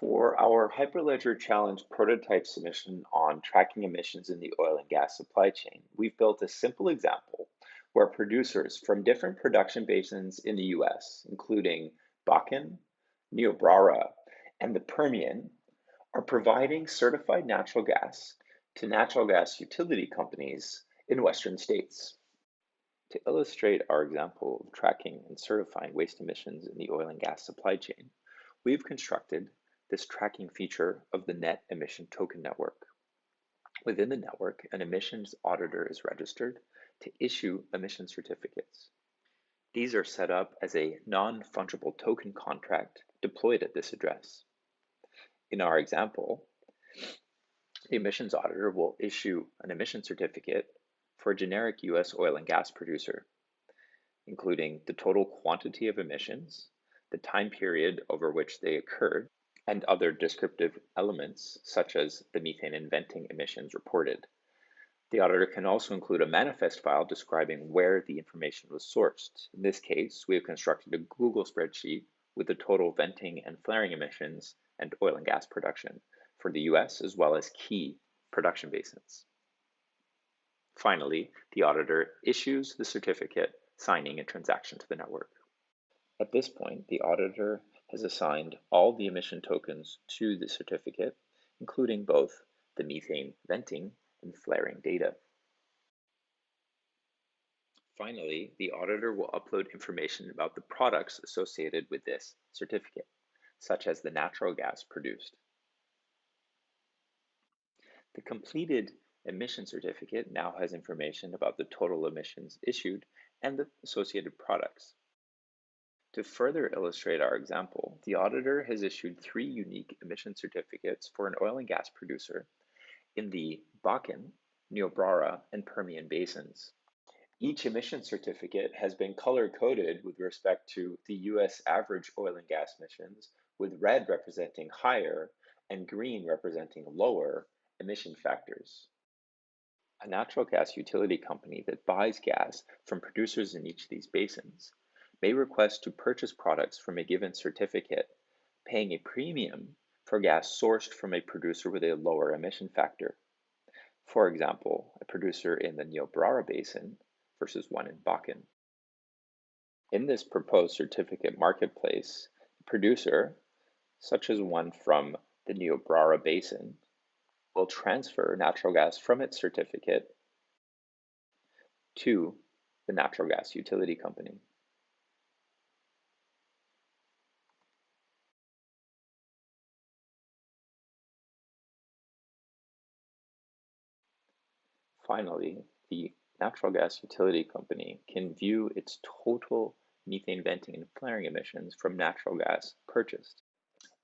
For our Hyperledger Challenge prototype submission on tracking emissions in the oil and gas supply chain, we've built a simple example where producers from different production basins in the US, including Bakken, Niobrara, and the Permian, are providing certified natural gas to natural gas utility companies in Western states. To illustrate our example of tracking and certifying waste emissions in the oil and gas supply chain, we've constructed this tracking feature of the Net Emission Token Network. Within the network, an emissions auditor is registered to issue emission certificates. These are set up as a non-fungible token contract deployed at this address. In our example, the emissions auditor will issue an emission certificate for a generic US oil and gas producer, including the total quantity of emissions, the time period over which they occurred, and other descriptive elements such as the methane and venting emissions reported. The auditor can also include a manifest file describing where the information was sourced. In this case, we have constructed a Google spreadsheet with the total venting and flaring emissions and oil and gas production for the US as well as key production basins. Finally, the auditor issues the certificate, signing a transaction to the network. At this point, the auditor has assigned all the emission tokens to the certificate, including both the methane venting and flaring data. Finally, the auditor will upload information about the products associated with this certificate, such as the natural gas produced. The completed emission certificate now has information about the total emissions issued and the associated products. To further illustrate our example, the auditor has issued 3 unique emission certificates for an oil and gas producer in the Bakken, Niobrara, and Permian basins. Each emission certificate has been color-coded with respect to the US average oil and gas emissions, with red representing higher and green representing lower emission factors. A natural gas utility company that buys gas from producers in each of these basins may request to purchase products from a given certificate, paying a premium for gas sourced from a producer with a lower emission factor. For example, a producer in the Niobrara Basin versus one in Bakken. In this proposed certificate marketplace, a producer, such as one from the Niobrara Basin, will transfer natural gas from its certificate to the natural gas utility company. Finally, the natural gas utility company can view its total methane venting and flaring emissions from natural gas purchased.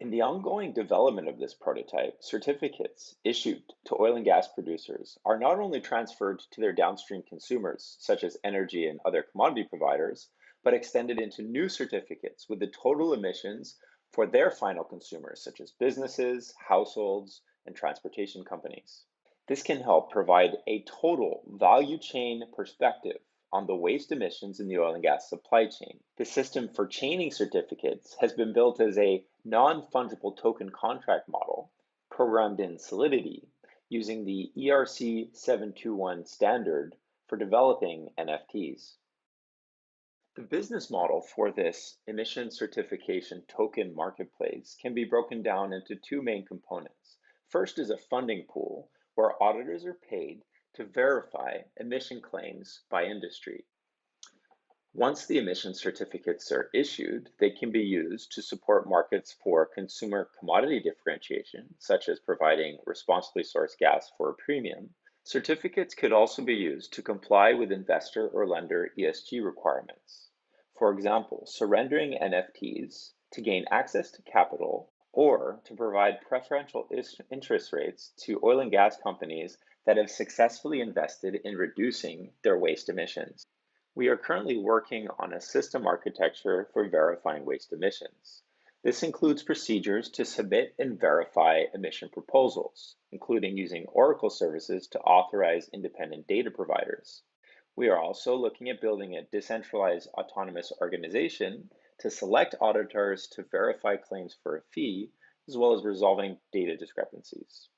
In the ongoing development of this prototype, certificates issued to oil and gas producers are not only transferred to their downstream consumers, such as energy and other commodity providers, but extended into new certificates with the total emissions for their final consumers, such as businesses, households, and transportation companies. This can help provide a total value chain perspective on the waste emissions in the oil and gas supply chain. The system for chaining certificates has been built as a non-fungible token contract model programmed in Solidity using the ERC 721 standard for developing NFTs. The business model for this emission certification token marketplace can be broken down into 2 main components. First is a funding pool where auditors are paid to verify emission claims by industry. Once the emission certificates are issued, they can be used to support markets for consumer commodity differentiation, such as providing responsibly sourced gas for a premium. Certificates could also be used to comply with investor or lender ESG requirements. For example, surrendering NFTs to gain access to capital or to provide preferential interest rates to oil and gas companies that have successfully invested in reducing their waste emissions. We are currently working on a system architecture for verifying waste emissions. This includes procedures to submit and verify emission proposals, including using Oracle services to authorize independent data providers. We are also looking at building a decentralized autonomous organization to select auditors to verify claims for a fee as well as resolving data discrepancies.